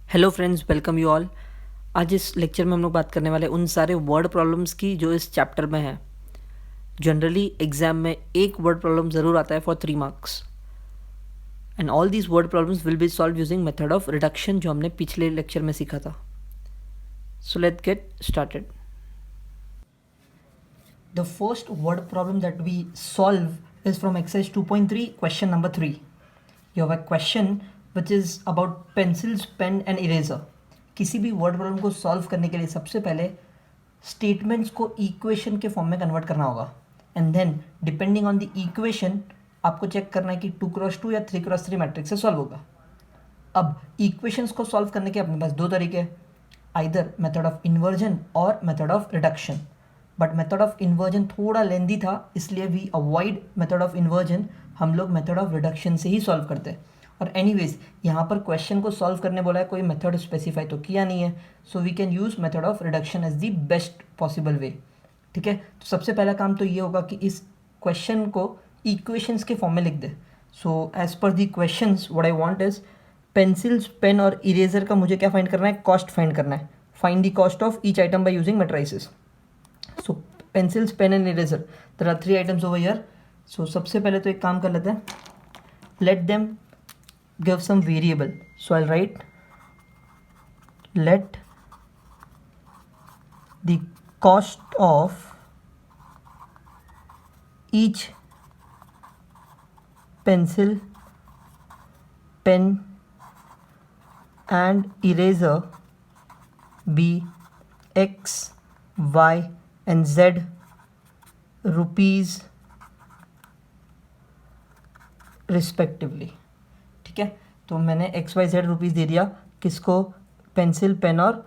Hello friends, welcome you all. आज इस lecture में हम लोग बात करने वाले उन सारे वर्ड प्रॉब्लम्स की जो इस चैप्टर में है। जनरली एग्जाम में एक वर्ड प्रॉब्लम ज़रूर आता है for 3 marks, and all these word problems will be solve using method of reduction जो हमने पिछले लेक्चर में सीखा था। So let's get started. The first word problem that we solve is from exercise 2.3 question number 3. You have a question which is about pencils, pen and eraser. किसी भी word problem को solve करने के लिए सबसे पहले स्टेटमेंट्स को equation के फॉर्म में कन्वर्ट करना होगा, and then depending on the equation आपको चेक करना है कि 2x2 या 3x3 मैट्रिक्स से सॉल्व होगा। अब इक्वेशंस को सॉल्व करने के अपने पास दो तरीके हैं, आइदर मेथड ऑफ इन्वर्जन और method of reduction. But method of inversion थोड़ा लेंदी था, इसलिए we avoid method of inversion, हम लोग मेथड ऑफ रिडक्शन से ही सॉल्व करते हैं। और एनीवेज यहाँ पर क्वेश्चन को सॉल्व करने बोला है, कोई मेथड स्पेसिफाई तो किया नहीं है, so we can use method of reduction as the best possible way. ठीक है, तो सबसे पहला काम तो ये होगा कि इस क्वेश्चन को इक्वेशंस के फॉर्म में लिख दे। So as per the questions what I want is pencils, pen और इरेजर का मुझे क्या फाइंड करना है, कॉस्ट फाइंड करना है। Find the cost of each item by using matrices. So pencils, pen and eraser, there are 3 items over here. So सबसे पहले तो एक काम कर लेते हैं, let them give some variable. So I write let the cost of each pencil, pen and eraser be x, y and z rupees respectively. ठीक है, तो मैंने एक्स वाई जेड रुपीज़ दे दिया किसको, पेंसिल, पेन और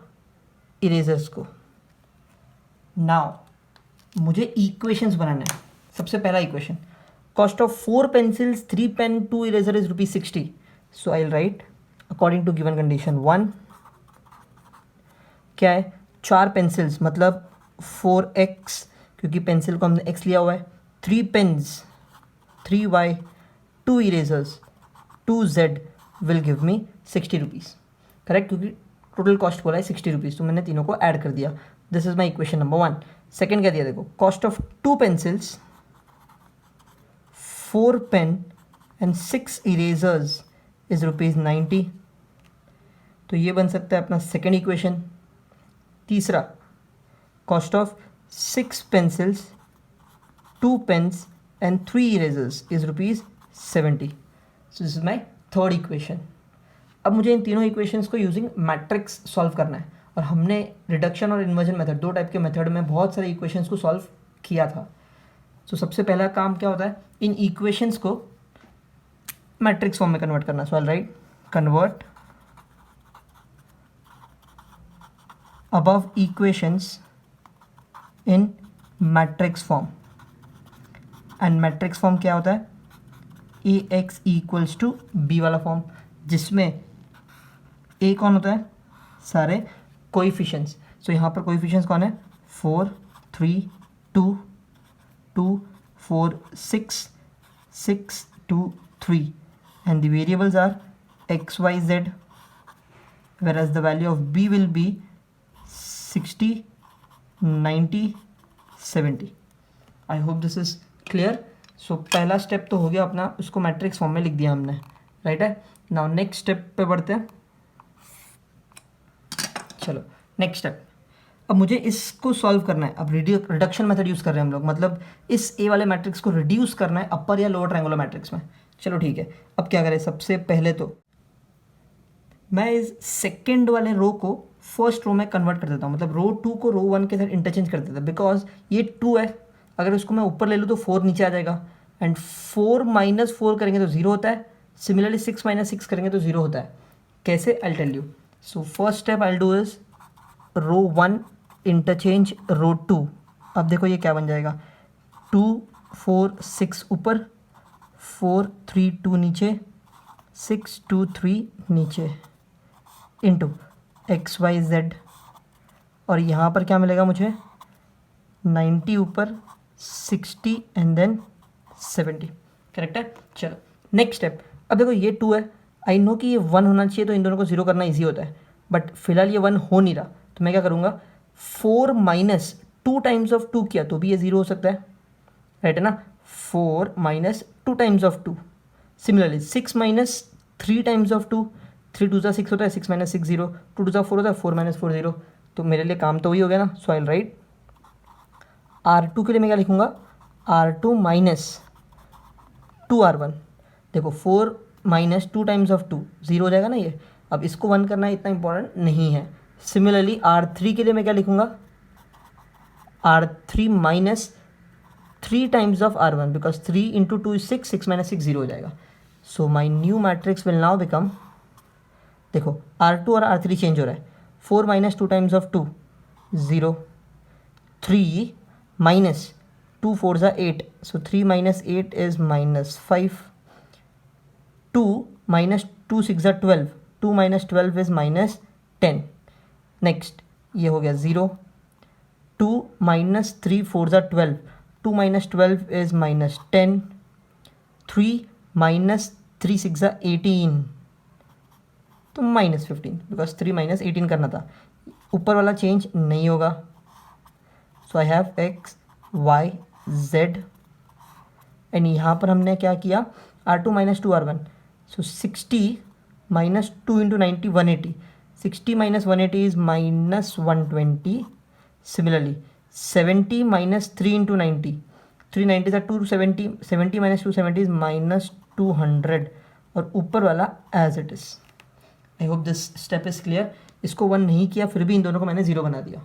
इरेजर्स को। Now मुझे equations बनाना है। सबसे पहला equation, cost of 4 pencils, 3 pen, 2 eraser is rupees 60. So I'll write according to given condition 1 क्या है, 4 पेंसिल्स मतलब 4x, क्योंकि पेंसिल को हमने x लिया हुआ है, 3 pens 3y, 2 erasers 2z will give me 60 rupees. Correct, क्योंकि टोटल कॉस्ट बोला है 60 रुपीज़, तो मैंने तीनों को ऐड कर दिया। This is my equation number 1। Second क्या दिया, देखो, cost of 2 pencils, 4 pen and 6 erasers is rupees 90। तो ये बन सकता है अपना सेकेंड इक्वेशन। तीसरा, cost of 6 pencils, 2 pens and 3 erasers is rupees 70। So this is my third equation. अब मुझे इन तीनों इक्वेशंस को यूजिंग मैट्रिक्स सॉल्व करना है, और हमने रिडक्शन और इन्वर्जन मेथड, दो टाइप के मेथड में बहुत सारे इक्वेशंस को सॉल्व किया था। सो सबसे पहला काम क्या होता है, इन इक्वेशंस को मैट्रिक्स फॉर्म में कन्वर्ट करना। So I write convert above equations in matrix form. And matrix form क्या होता है, A X equals to B वाला फॉर्म, जिसमें ए कौन होता है, सारे कोएफिशिएंट्स। सो यहाँ पर कोएफिशिएंट्स कौन है, 4 3 2 2 4 6 6 2 3, and the variables are x, y, z, whereas the value of b will be 60 90 70। I hope this is clear। सो पहला स्टेप तो हो गया अपना, उसको मैट्रिक्स फॉर्म में लिख दिया हमने, राइट है। नाउ नेक्स्ट स्टेप पे बढ़ते हैं। चलो नेक्स्ट स्टेप, अब मुझे इसको सॉल्व करना है। अब रिडक्शन मेथड यूज़ कर रहे हैं हम लोग, मतलब इस ए वाले मैट्रिक्स को रिड्यूस करना है अपर या लोअर ट्रायंगुलर मैट्रिक्स में। चलो ठीक है, अब क्या करें, सबसे पहले तो मैं इस सेकेंड वाले रो को फर्स्ट रो में कन्वर्ट कर देता हूँ, मतलब रो 2 को रो 1 के साथ इंटरचेंज कर देता हूँ, बिकॉज ये 2 है, अगर उसको मैं ऊपर ले लूँ तो 4 नीचे आ जाएगा, एंड 4 - 4 करेंगे तो 0 होता है। सिमिलरली 6 - 6 करेंगे तो 0 होता है। कैसे, I tell you. So first step I do is row 1 interchange row 2। अब देखो ये क्या बन जाएगा, 2 4 6 ऊपर, 4 3 2 नीचे, 6 2 3 नीचे, इंटू एक्स वाई जेड, और यहाँ पर क्या मिलेगा मुझे, 90 ऊपर, 60 एंड देन 70। करेक्ट है। चलो नेक्स्ट स्टेप, अब देखो ये 2 है, आई नो कि ये 1 होना चाहिए, तो इन दोनों को 0 करना ईजी होता है। बट फिलहाल ये 1 हो नहीं रहा, तो मैं क्या करूँगा, 4 माइनस 2 टाइम्स ऑफ 2 किया तो भी ये 0 हो सकता है, राइट है ना। 4 minus 2 times of 2, similarly 6 minus 3 times of 2, 3 2 ज़ा 6 होता है, 6 माइनस 6 0, 2 2 ज़ा 4 होता है, 4 माइनस 4 0, तो मेरे लिए काम तो वही हो गया ना। सो आई राइट R2 के लिए मैं क्या लिखूँगा, R2 माइनस 2R1। देखो 4 माइनस 2 टाइम्स ऑफ 2 0 हो जाएगा ना ये, अब इसको 1 करना इतना इंपॉर्टेंट नहीं है। सिमिलरली R3 के लिए मैं क्या लिखूँगा, R3 minus 3 times of R1, because 3 into 2 is 6, 6 minus 6 0 हो जाएगा। So my new matrix will now become, देखो R2 और R3 चेंज हो रहा है, 4 माइनस 2 टाइम्स ऑफ 2 0, 3 माइनस 2 4 ज़ा 8, सो 3 माइनस 8 इज माइनस 5, 2 माइनस 2 6 ज़ा 12, 2 माइनस 12 इज माइनस 10, नेक्स्ट ये हो गया 0, 2 माइनस 3 4 ज़ा 12, 2 माइनस 12 इज माइनस 10, 3 माइनस 3 6 ज़ा 18, तो माइनस 15, बिकॉज 3 माइनस 18 करना था, ऊपर वाला चेंज नहीं होगा। So I have X Y Z, and यहाँ पर हमने क्या किया, R2 minus 2R1, so 60 minus 2 into 90 180, 60 minus 180 is minus 120, similarly 70 minus 3 into 90, 390 था 270, 70 माइनस 270 इज माइनस 200, और ऊपर वाला as it is. I hope this step is clear. इसको 1 नहीं किया, फिर भी इन दोनों को मैंने 0 बना दिया।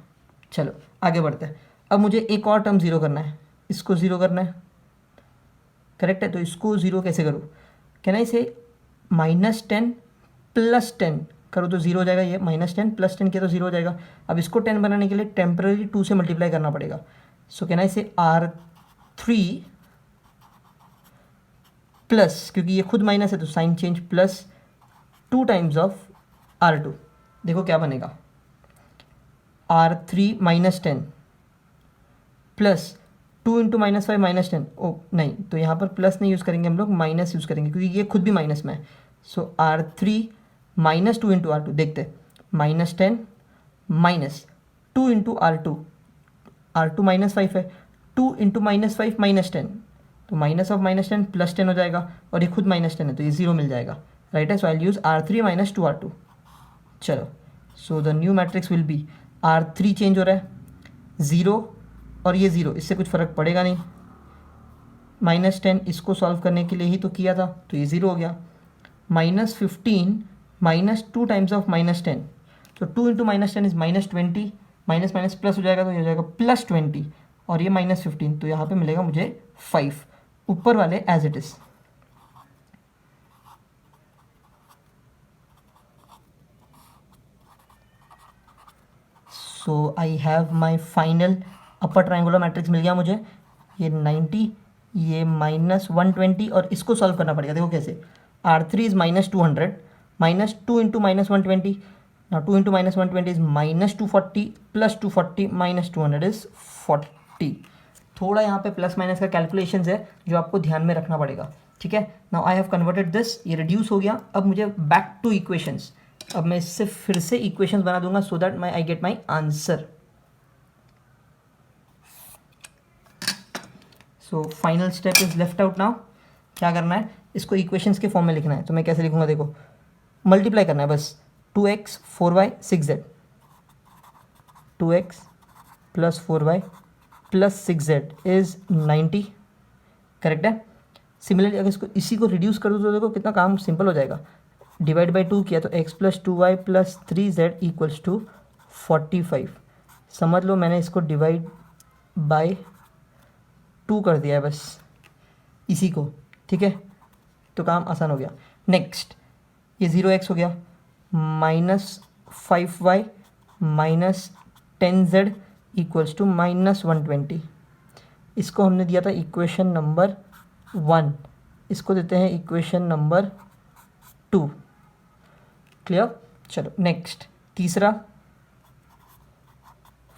चलो आगे बढ़ते हैं। अब मुझे एक और टर्म 0 करना है, इसको 0 करना है, करेक्ट है। तो इसको 0 कैसे करूँ, कैन आई से -10 प्लस 10 करो तो 0 हो जाएगा, ये -10 प्लस 10 किया तो 0 हो जाएगा। अब इसको 10 बनाने के लिए टेम्पररी 2 से मल्टीप्लाई करना पड़ेगा। सो कैन आई से R3 प्लस, क्योंकि ये खुद माइनस है तो sign change, plus 2 times of R2। देखो क्या बनेगा, R3 minus 10 plus 2 into minus 5 minus 10, ओ नहीं, तो यहाँ पर प्लस नहीं यूज़ करेंगे हम लोग, माइनस यूज़ करेंगे, क्योंकि ये खुद भी माइनस में है। सो R3 माइनस 2 इंटू R2, देखते हैं, -10 माइनस 2 इंटू R2 माइनस 5 है, 2 इंटू माइनस 5 माइनस 10, तो माइनस ऑफ माइनस 10 प्लस 10 हो जाएगा, और ये खुद -10 है तो ये 0 मिल जाएगा, राइट है। सो आई यूज़ R3 माइनस 2R2। चलो, so the new matrix will be, R3 change हो रहा है 0 और ये 0, इससे कुछ फ़र्क पड़ेगा नहीं, -10 इसको सॉल्व करने के लिए ही तो किया था, तो ये 0 हो गया। -15 माइनस 2 टाइम्स ऑफ -10, तो 2 into -10 is -20, minus minus plus हो जाएगा तो ये हो जाएगा +20, और ये -15, तो यहाँ पे मिलेगा मुझे 5, ऊपर वाले as it is. So I have my final upper triangular matrix मिल गया मुझे, ये 90, ये -120, और इसको सॉल्व करना पड़ेगा। देखो कैसे, R3 is -200, -2 into -120, now 2 into -120 is -240, plus 240 minus 200 is 40। थोड़ा यहाँ पे प्लस माइनस का कैलकुलेशन है जो आपको ध्यान में रखना पड़ेगा, ठीक है। Now I have converted this, ये रिड्यूस हो गया। अब मुझे बैक टू इक्वेशंस, अब मैं इससे फिर से इक्वेशंस बना दूंगा so that I get my answer. So final step is left out now. क्या करना है, इसको इक्वेशंस के फॉर्म में लिखना है। तो मैं कैसे लिखूंगा, देखो मल्टीप्लाई करना है बस, 2x 4y 6z, 2x plus 4y plus 6z is 90, correct है। सिमिलरली अगर इसको इसी को रिड्यूस कर दूँ तो देखो कितना काम सिंपल हो जाएगा, डिवाइड बाई 2 किया तो x plus 2y plus 3z equals to 45। समझ लो मैंने इसको डिवाइड बाय 2 कर दिया है बस इसी को, ठीक है, तो काम आसान हो गया। नेक्स्ट ये 0x हो गया, -5y minus 10z equals to -120। इसको हमने दिया था इक्वेशन नंबर 1, इसको देते हैं इक्वेशन नंबर 2, क्लियर। चलो नेक्स्ट तीसरा,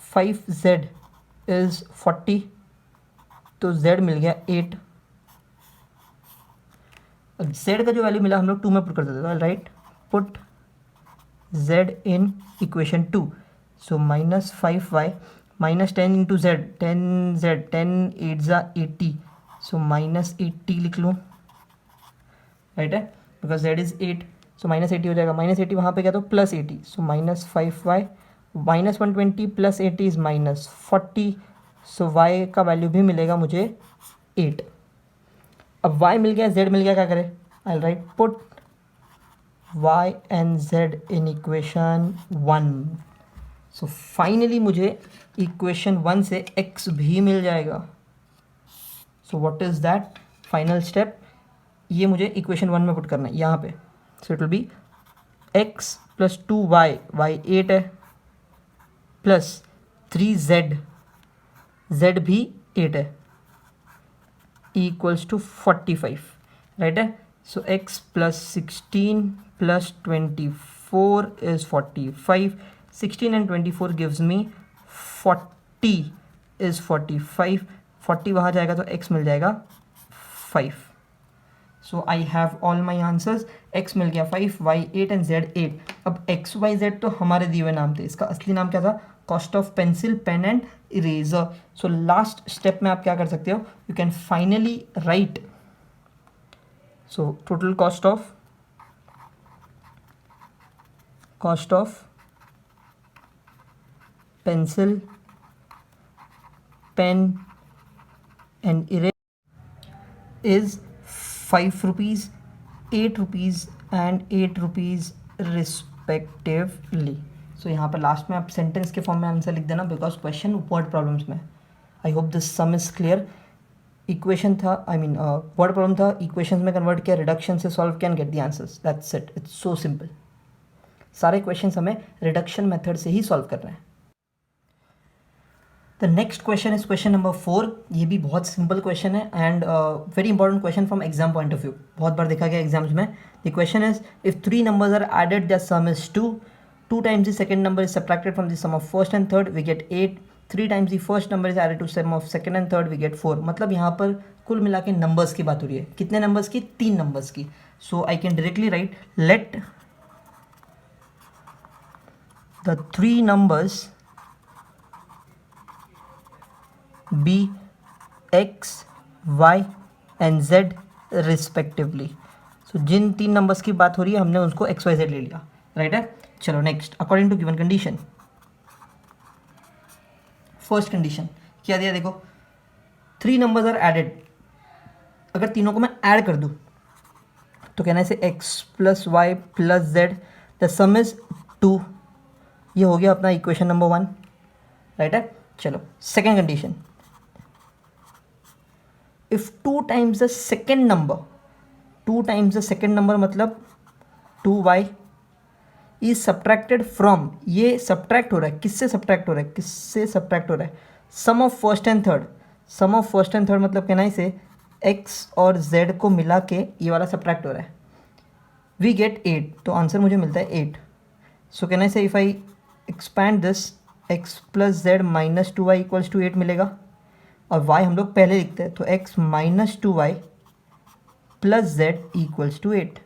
5z इज़ 40, तो z मिल गया 8। अब z का जो वैल्यू मिला हम लोग 2 में पुट कर देते हैं, right, put z in equation 2. So minus 5y minus 10 into z, 10z, 10 8 जा 80, so minus 80 लिख लूँ, राइट है, because z is 8, so minus 80 हो जाएगा, माइनस 80 वहाँ पे क्या तो plus 80, so minus 5y minus 120 plus 80 is minus 40, so y का वैल्यू भी मिलेगा मुझे 8. अब y मिल गया, z मिल गया, क्या करें, I write put y and z in equation 1. So finally मुझे इक्वेशन 1 से x भी मिल जाएगा. So what is that final step, ये मुझे इक्वेशन 1 में पुट करना है यहाँ पे. So it will be x plus 2y, y 8 है, प्लस 3z, z भी 8 है, equals to 45, राइट है. So x plus 16 plus 24 is 45. 16 and 24 gives me 40 is 45. 40 वहाँ जाएगा तो x मिल जाएगा 5. So I have all my answers. x मिल गया 5, y 8 एंड z 8. अब x y z तो हमारे दिए हुए नाम थे, इसका असली नाम क्या था, cost of pencil, pen and eraser. So last step में आप क्या कर सकते हो, you can finally write, so total cost of pencil, pen and eraser is 5 rupees, 8 rupees and 8 rupees respectively. सो यहाँ पर लास्ट में आप सेंटेंस के फॉर्म में आंसर लिख देना, बिकॉज क्वेश्चन वर्ड प्रॉब्लम्स में. आई hope this some is clear. Equation था, आई मीन वर्ड प्रॉब्लम था, इक्वेशंस में कन्वर्ट किया, रिडक्शन से solve can get the answers, that's it, it's so simple. सारे क्वेश्चंस हमें रिडक्शन मेथड से ही सॉल्व करना है. The next question is question number 4. ये भी बहुत सिंपल क्वेश्चन है and very important question from exam point of view. बहुत बार देखा गया एग्जाम्स में. The question is if 3 numbers are added the sum is 2. 2 times the second number is subtracted from the sum of first and third, we get 8. 3 times the first number is added to sum of second and third, we get 4. मतलब यहाँ पर कुल मिला के numbers की बात हो रही है. कितने नंबर्स की, 3 नंबर्स की. So I can directly write let the 3 numbers be x, y and z respectively. so जिन 3 नंबर्स की बात हो रही है हमने उसको x, y, z ले लिया, राइट है. चलो next, according to given condition, first condition क्या दिया, देखो 3 numbers आर एडेड. अगर तीनों को मैं ऐड कर दूं तो कहना है इसे x plus Y plus z, the sum is 2. ये हो गया अपना इक्वेशन नंबर 1, राइट है. चलो second condition, if 2 times the second number, 2 times the second number मतलब 2y इज सब्ट्रैक्टेड फ्रॉम, ये सब्ट्रैक्ट हो रहा है, किससे सब्ट्रैक्ट हो रहा है, किससे सब्ट्रैक्ट हो रहा है, sum of first and third. Sum of first and third मतलब कहना है इसे x और z को मिला के ये वाला सब्ट्रैक्ट हो रहा है. वी गेट 8, तो आंसर मुझे मिलता है 8. सो कहना है इसे if I expand this, x plus z minus 2y equals to 8 मिलेगा. और y हम लोग पहले लिखते हैं, तो x minus 2y plus z equals to 8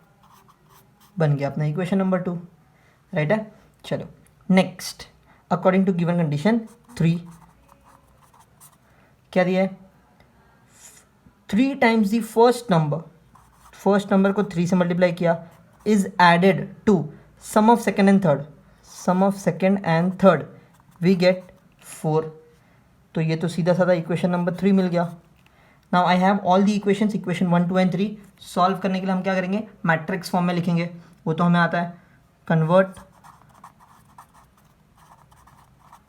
बन गया अपना इक्वेशन नंबर 2, राइट है. चलो next, according to given condition 3 क्या दिया है, 3 times द फर्स्ट नंबर को 3 से मल्टीप्लाई किया, is added to sum of second and third, sum of second and third, we get 4. तो ये तो सीधा साधा इक्वेशन नंबर 3 मिल गया. Now I have all the equations, equation 1, 2 and 3. Solve करने के लिए हम क्या करेंगे, मैट्रिक्स फॉर्म में लिखेंगे, वो तो हमें आता है. Convert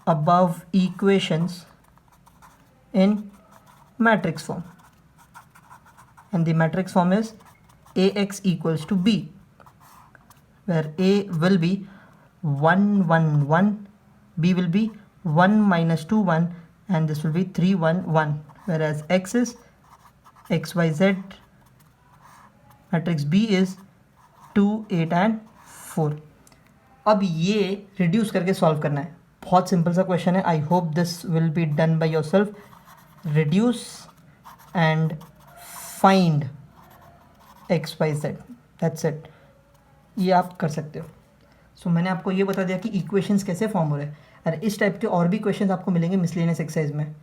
above equations in matrix form, and the matrix form is ax equals to b, where a will be 1 1 1, b will be 1 minus 2 1, and this will be 3 1 1, whereas x is x y z, matrix b is 2 8 and 4. अब ये reduce करके solve करना है, बहुत simple सा question है. I hope this will be done by yourself. Reduce and find x Y z, that's it. ये आप कर सकते हो. सो मैंने आपको ये बता दिया कि इक्वेशंस कैसे फॉर्म हो रहे हैं, और इस टाइप के और भी क्वेश्चंस आपको मिलेंगे मिसलेनियस एक्सरसाइज में।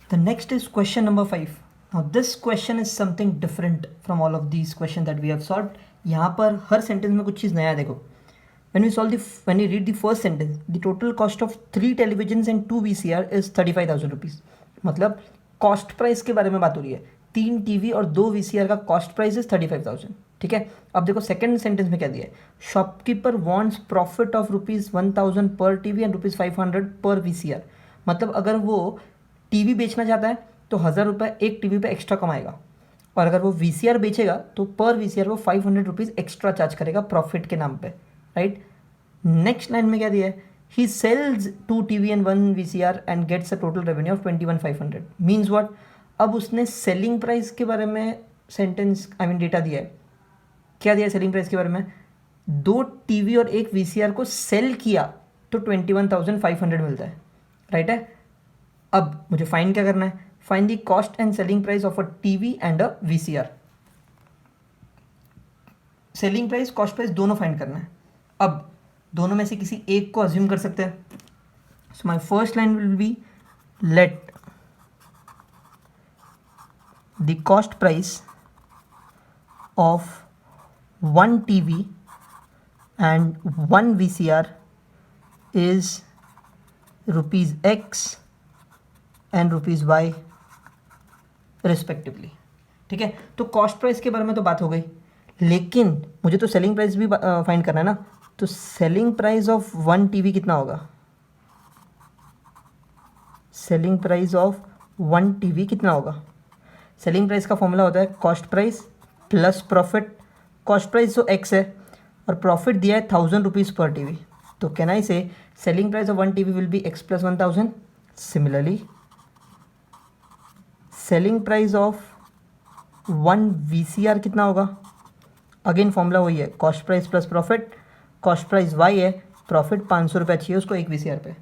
The next is question number 5। Now this question is something different from all of these question that we have solved. यहाँ पर हर सेंटेंस में कुछ चीज़ नया है। देखो, when you read the first sentence, the total cost of 3 televisions and 2 VCR is 35,000 rupees. मतलब cost price के बारे में बात हो रही है। 3 टीवी और 2 VCR का कॉस्ट प्राइस इज 35,000। ठीक है, अब देखो सेकंड सेंटेंस में क्या दिया है। शॉपकीपर वांट्स प्रॉफिट ऑफ ₹1,000 पर टीवी एंड ₹500 पर VCR। मतलब अगर वो टीवी बेचना चाहता है तो 1,000 रुपये एक टीवी पे एक्स्ट्रा कमाएगा, और अगर वो VCR बेचेगा तो पर VCR वो 500 रुपीज़ एक्स्ट्रा चार्ज करेगा प्रॉफिट के नाम पे, राइट। नेक्स्ट लाइन में क्या दिया है, he sells 2 TV and 1 VCR and gets a total revenue of 21,500। Means what, अब उसने सेलिंग प्राइस के बारे में सेंटेंस डेटा दिया है। क्या दिया है सेलिंग प्राइस के बारे में, 2 टीवी और 1 VCR को सेल किया तो 21,500 मिलता है, राइट है। अब मुझे फाइंड क्या करना है, find the cost and selling price of a TV and a VCR। Selling price cost price दोनों फाइंड करना है। अब दोनों में से किसी एक को अज्यूम कर सकते हैं। So my first line will be late the cost price of 1 TV and 1 VCR is ₹X and ₹Y respectively. ठीक है, तो कॉस्ट प्राइस के बारे में तो बात हो गई, लेकिन मुझे तो सेलिंग प्राइस भी फाइंड करना है ना। तो सेलिंग प्राइस ऑफ 1 TV कितना होगा, सेलिंग प्राइस ऑफ 1 TV कितना होगा। सेलिंग प्राइस का फॉर्मूला होता है cost price plus profit. Cost price जो X है और प्रॉफिट दिया है 1,000 रुपीज़ पर टीवी, तो कैन आई से selling price of 1 TV will be X plus 1,000। Similarly selling price of 1 VCR कितना होगा, अगेन फॉर्मूला वही है cost price plus profit. Cost price Y है, प्रॉफिट 500 रुपये चाहिए उसको 1 VCR पे।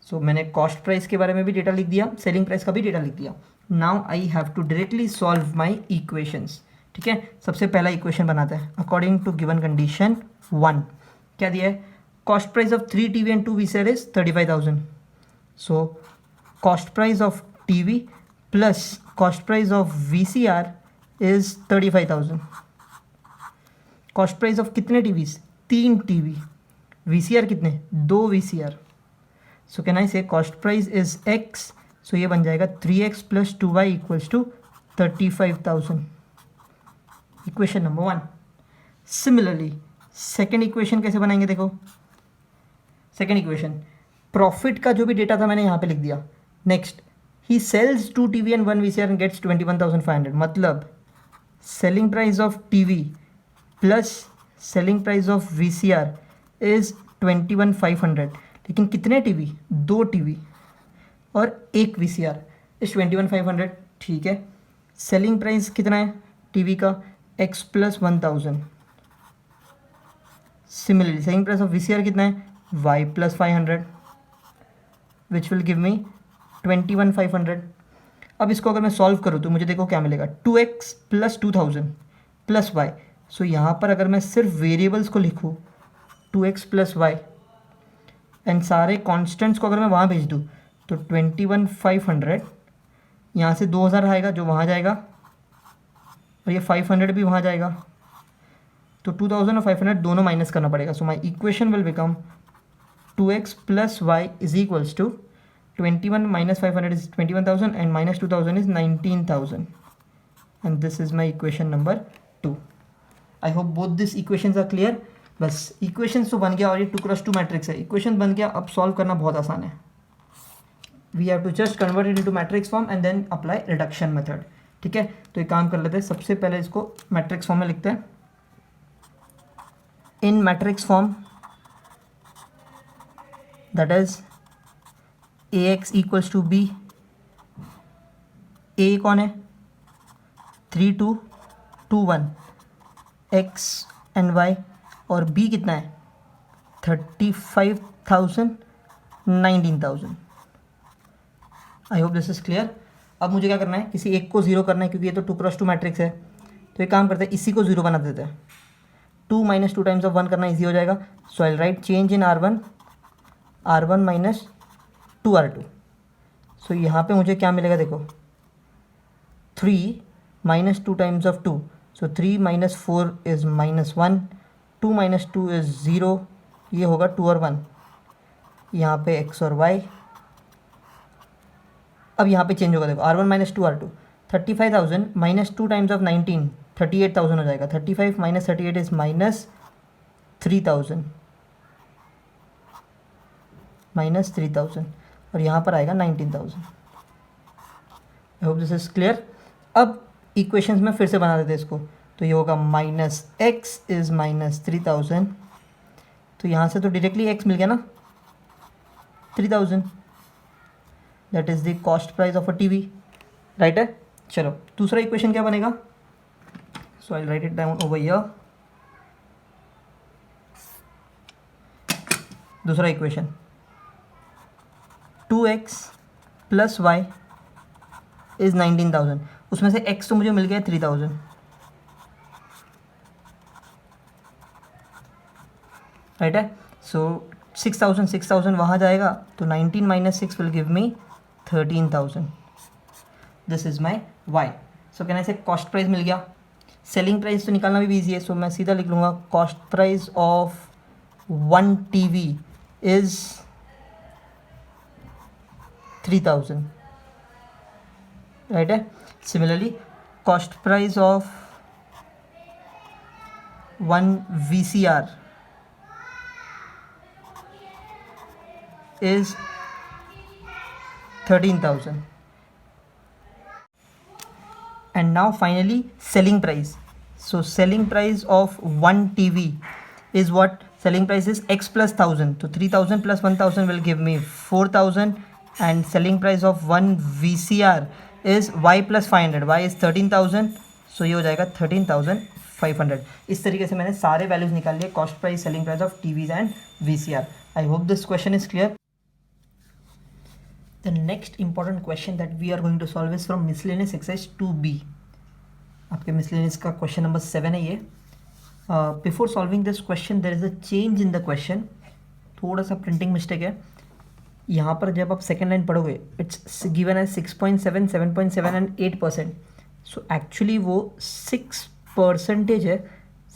सो मैंने कॉस्ट प्राइस के बारे में भी डेटा लिख दिया, सेलिंग प्राइस का भी डेटा लिख दिया। Now I have to directly solve my equations. ठीक है, सबसे पहला इक्वेशन बनाते हैं अकॉर्डिंग टू गिवन कंडीशन 1। क्या दिया है, cost price of 3 TV and 2 VCR is 35,000। So cost price of TV plus cost price of VCR is 35,000। Cost price of कितने टीवीज, 3 TV, VCR कितने, 2 VCR। So can I say cost price is X। So ये बन जाएगा 3X plus 2Y equals to 35,000। Equation number 1। Similarly second equation कैसे बनाएंगे, देखो second equation profit का जो भी डेटा था मैंने यहाँ पे लिख दिया। Next he sells 2 TV and 1 VCR and gets 21,500। मतलब selling price of TV plus selling price of VCR is 21,500। लेकिन कितने TV, 2 TV और 1 VCR इज 21,500। ठीक है, सेलिंग प्राइस कितना है TV का, X plus 1,000। Similarly selling price of VCR कितना है, Y plus 500 which will give मी 21,500। अब इसको अगर मैं सॉल्व करूँ तो मुझे देखो क्या मिलेगा, 2X प्लस 2,000 प्लस Y। सो यहाँ पर अगर मैं सिर्फ वेरिएबल्स को लिखूँ 2X प्लस Y एंड सारे कॉन्स्टेंट्स को अगर मैं वहाँ भेज दूँ तो 21,500 यहाँ से 2,000 आएगा जो वहाँ जाएगा, और ये 500 भी वहाँ जाएगा, तो 2,000 और 500 दोनों माइनस करना पड़ेगा। So my equation will become 2X plus Y is equals to 21 minus 500 is 21,000 and minus 2,000 is 19,000 and this is my equation number 2। I hope both this equations are clear. बस इक्वेशंस तो बन गया और ये 2x2 matrix है, equation बन गया, अब सॉल्व करना बहुत आसान है। We have to just convert it into matrix form and then apply reduction method. ठीक है, तो एक काम कर लेते हैं, सबसे पहले इसको मैट्रिक्स फॉर्म में लिखते हैं। In matrix form that is AX equals to B। A कौन है, 3 2 2 1 X एंड Y, और B कितना है 35,000 19,000। I hope this is clear. अब मुझे क्या करना है, किसी एक को जीरो करना है क्योंकि ये तो 2x2 मैट्रिक्स है। तो एक काम करते हैं, इसी को जीरो बना देते हैं। 2 माइनस 2 टाइम्स ऑफ 1 करना ईजी हो जाएगा. So I write change in R1 minus 2R2. So यहाँ पे मुझे क्या मिलेगा देखो, 3 माइनस 2 times of 2. So 3 minus 4 is -1. 2 minus 2 is 0. ये होगा 2 और 1. यहाँ पे x और y. अब यहाँ पे चेंज होगा देखो, R1 minus 2R2. 35,000 minus 2 times of 19 38,000 हो जाएगा. 35 माइनस 38 इज -3,000 और यहाँ पर आएगा 19,000. I hope this is clear. अब इक्वेशंस में फिर से बना देते हैं इसको. तो ये होगा -x इज -3,000. तो यहाँ से तो डायरेक्टली x मिल गया ना, 3,000. That is the cost price of a TV. Right है. चलो दूसरा इक्वेशन क्या बनेगा. So I write it down over here. दूसरा equation 2x plus y is 19,000. उसमें से x तो मुझे मिल गया 3,000. राइट है. सो 6,000 वहाँ जाएगा तो 19 minus 6 will give me 13,000. This is my y. सो कहना से कॉस्ट प्राइस मिल गया. सेलिंग प्राइस तो निकालना भी ईजी है. सो मैं सीधा लिख लूँगा cost price of 1 TV is 3,000. Right है. Similarly cost price of 1 VCR is 13,000. And now finally selling price. So selling price of 1 TV is what? Selling price is x plus 1,000. So 3,000 plus 1,000 will give me 4,000. And selling price of 1 VCR is y plus 500. Y is 13,000. So ये हो जाएगा 13,500. इस तरीके से मैंने सारे values निकाल लिए cost price, selling price of TVs and VCR. I hope this question is clear. The next important question that we are going to solve is from miscellaneous exercise 2B. आपके miscellaneous का question number 7 है ये. Before solving this question there is a change in the question. थोड़ा सा printing mistake है. यहाँ पर जब आप second line पढ़ोगे it's given as 6.7, 7.7 and 8%. So actually वो 6% है,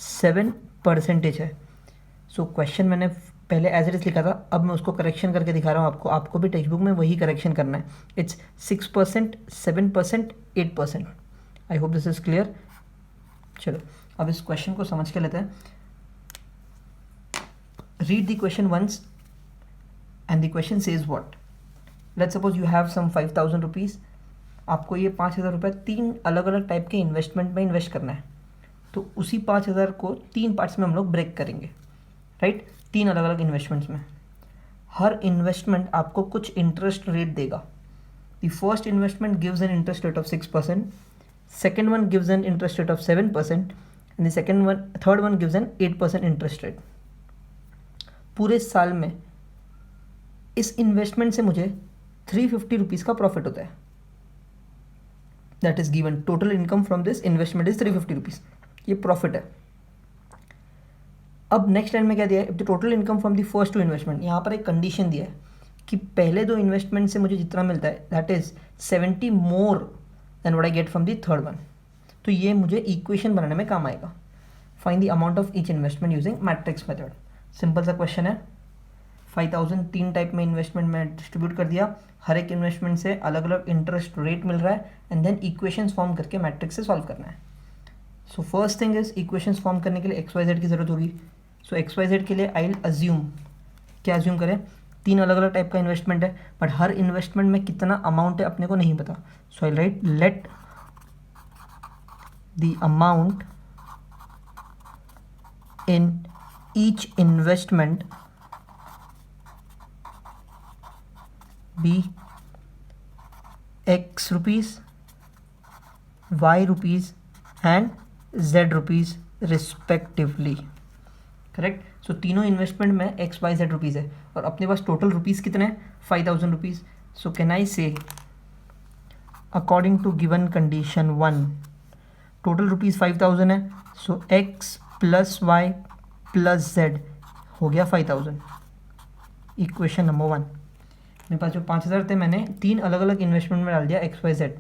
7% है. So question मैंने पहले एज इट इज़ लिखा था, अब मैं उसको करेक्शन करके दिखा रहा हूँ आपको. आपको भी टेक्स्ट बुक में वही करेक्शन करना है. It's 6%, 7%, 8%. I hope this is clear. चलो अब इस क्वेश्चन को समझ के लेते हैं. Read the question once and the question says what. Let's suppose you have some 5,000 rupees. आपको ये 5,000 रुपये 3 अलग अलग टाइप के इन्वेस्टमेंट में इन्वेस्ट करना है. तो उसी 5,000 को 3 पार्ट्स में हम लोग ब्रेक करेंगे. राइट. 3 अलग अलग इन्वेस्टमेंट्स में. हर इन्वेस्टमेंट आपको कुछ इंटरेस्ट रेट देगा. The first investment gives an interest rate of 6%, second one gives an interest rate of 7% and the third one gives an 8% interest rate. पूरे साल में इस इन्वेस्टमेंट से मुझे 350 रुपीज़ का प्रॉफिट होता है. That is given. Total income from this investment is 350 rupees. ये प्रॉफिट है. अब नेक्स्ट लाइन में क्या दिया है, the total income from the first 2 investment. यहाँ पर एक कंडीशन दिया है कि पहले 2 इन्वेस्टमेंट से मुझे जितना मिलता है that is 70 more than what I get from the third one. तो ये मुझे इक्वेशन बनाने में काम आएगा. Find the amount of each investment using matrix method. Simple सा क्वेश्चन है. 5,000 3 टाइप में इन्वेस्टमेंट में डिस्ट्रीब्यूट कर दिया. हर एक इन्वेस्टमेंट से अलग अलग इंटरेस्ट रेट मिल रहा है एंड देन इक्वेशंस फॉर्म करके मैट्रिक्स से सॉल्व करना है. So first thing is equations form करने के लिए XYZ की जरूरत होगी. सो XYZ के लिए आई विल अज्यूम, क्या अज्यूम करें, 3 अलग अलग टाइप का इन्वेस्टमेंट है बट हर इन्वेस्टमेंट में कितना अमाउंट है अपने को नहीं पता. So I write let the amount in each investment be X rupees, Y rupees and Z rupees respectively. Correct. सो तीनों इन्वेस्टमेंट में XYZ रुपीज़ है और अपने पास टोटल रुपीज़ कितने हैं, 5,000 rupees. So can I say according to given condition 1 total rupees 5,000 है. So X plus Y plus z हो गया 5000। इक्वेशन नंबर 1, मेरे पास जो 5000 थे मैंने 3 अलग अलग इन्वेस्टमेंट में डाल दिया एक्स वाई जेड,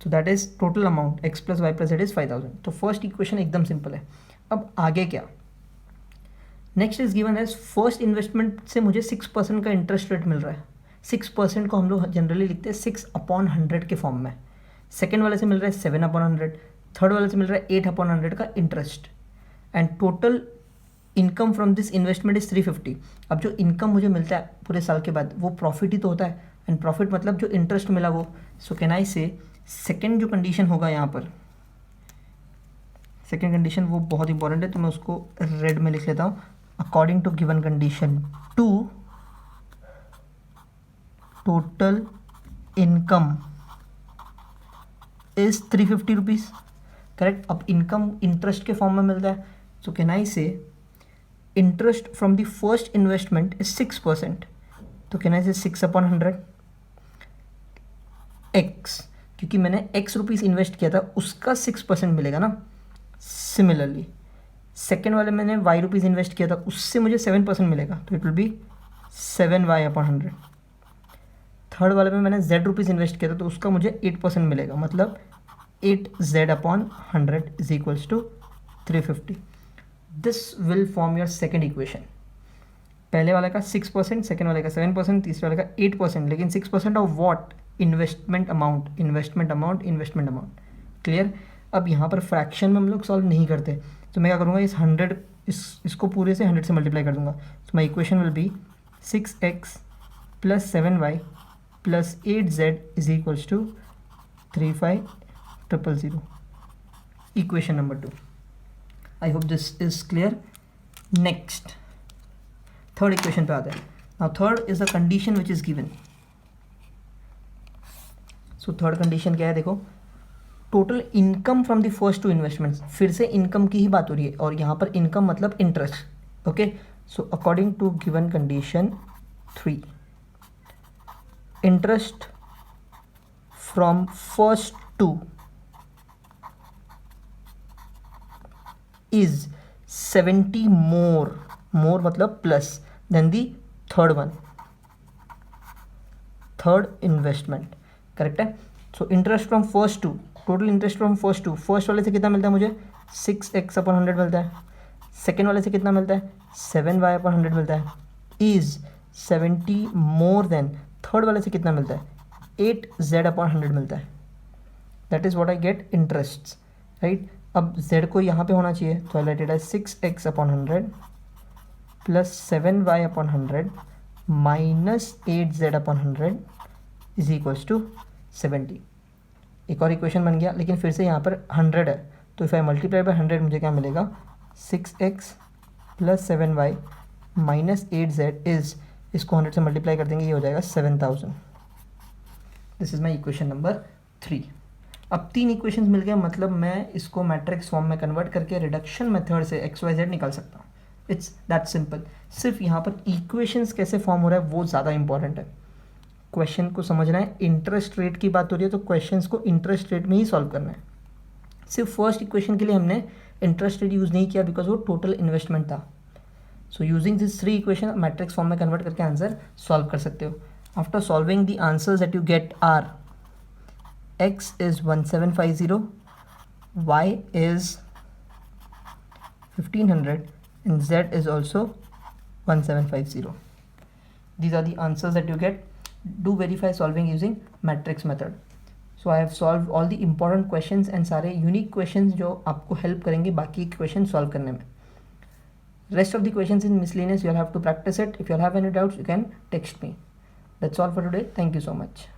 तो that is total amount x plus Y plus z is 5000। तो फर्स्ट इक्वेशन एकदम सिंपल है। अब आगे क्या, next is given as first investment से मुझे 6% का इंटरेस्ट रेट मिल रहा है। 6% को हम लोग जनरली लिखते हैं 6/100 के फॉर्म में। सेकेंड वाले से मिल रहा है 7/100, थर्ड वाले से मिल रहा है 8/100 का interest, and total income from this investment is 350। अब जो इनकम मुझे मिलता है पूरे साल के बाद वो प्रॉफिट ही तो होता है, एंड प्रॉफिट मतलब जो इंटरेस्ट मिला वो। सो कैन आई से सेकेंड जो कंडीशन होगा यहाँ पर, सेकेंड कंडीशन वो बहुत इंपॉर्टेंट है, तो मैं उसको रेड में लिख लेता हूँ। According to given condition 2, total income is 350 rupees, correct. अब इनकम इंटरेस्ट के फॉर्म में मिलता है, so can I say interest from the first investment is 6%, तो कैन आई से 6/100 एक्स, क्योंकि मैंने एक्स रुपीज़ इन्वेस्ट किया था उसका 6% मिलेगा ना। सिमिलरली सेकेंड वाले मैंने वाई रुपीज़ इन्वेस्ट किया था उससे मुझे 7% मिलेगा, तो it will be 7y/100। Third वाले में मैंने जेड रुपीज़ इन्वेस्ट किया था तो उसका मुझे 8% मिलेगा, मतलब 8z/100 is equals to 350। This will form your second equation. पहले वाले का 6%, सेकेंड वाले का 7%, तीसरे वाले का 8%, लेकिन 6% of what, investment amount, investment amount, investment amount. Clear. अब यहाँ पर फ्रैक्शन में हम लोग सॉल्व नहीं करते, तो मैं क्या करूँगा, इस 100 इसको पूरे से 100 से मल्टीप्लाई कर दूंगा। तो my equation will be 6x plus 7y plus 8z is equals to 35000। Equation number 2। I hope this is clear. Next third equation पे आते हैं। Now third is the condition which is given. So third condition क्या है, देखो, total income from the first two investments, फिर से income की ही बात हो रही है, और यहाँ पर इनकम मतलब interest. Okay, so according to given condition 3, interest from first two is 70 more मतलब plus then the third one, third investment, correct है। So interest from first two, total interest from first two, first वाले से कितना मिलता है मुझे 6x/100 मिलता है, सेकेंड वाले से कितना मिलता है 7y/100 मिलता है, इज 70 मोर देन थर्ड वाले से कितना मिलता है 8z/100 मिलता है। That is what I get interest, right. अब z को यहाँ पे होना चाहिए, तो I let it as 6x/100 plus 7y/100 minus 8z/100 is equals to 70। एक और इक्वेशन बन गया, लेकिन फिर से यहाँ पर 100 है, तो इफ़ आई मल्टीप्लाई बाय 100 मुझे क्या मिलेगा 6x plus 7y minus 8z is, इसको 100 से मल्टीप्लाई कर देंगे, ये हो जाएगा 7000। This is my equation number 3। अब 3 इक्वेशंस मिल गए, मतलब मैं इसको मैट्रिक्स फॉर्म में कन्वर्ट करके रिडक्शन मेथड से एक्स वाई जेड निकाल सकता हूँ। It's that simple. सिर्फ यहाँ पर इक्वेशंस कैसे फॉर्म हो रहा है वो ज़्यादा इंपॉर्टेंट है। क्वेश्चन को समझना है, इंटरेस्ट रेट की बात हो रही है तो क्वेश्चंस को इंटरेस्ट रेट में ही सॉल्व करना है। सिर्फ फर्स्ट इक्वेशन के लिए हमने इंटरेस्ट रेट यूज़ नहीं किया बिकॉज वो टोटल इन्वेस्टमेंट था। So using this 3 equation matrix form में कन्वर्ट करके आंसर सॉल्व कर सकते हो। After solving the answers that you get are x is 1750, y is 1500 and z is also 1750. These are the answers that you get. Do verify solving using matrix method. So I have solved all the important questions and सारे unique questions जो आपको help करेंगे बाकी questions solve करने में. Rest of the questions in miscellaneous you will have to practice it. If you have any doubts you can text me. That's all for today. Thank you so much.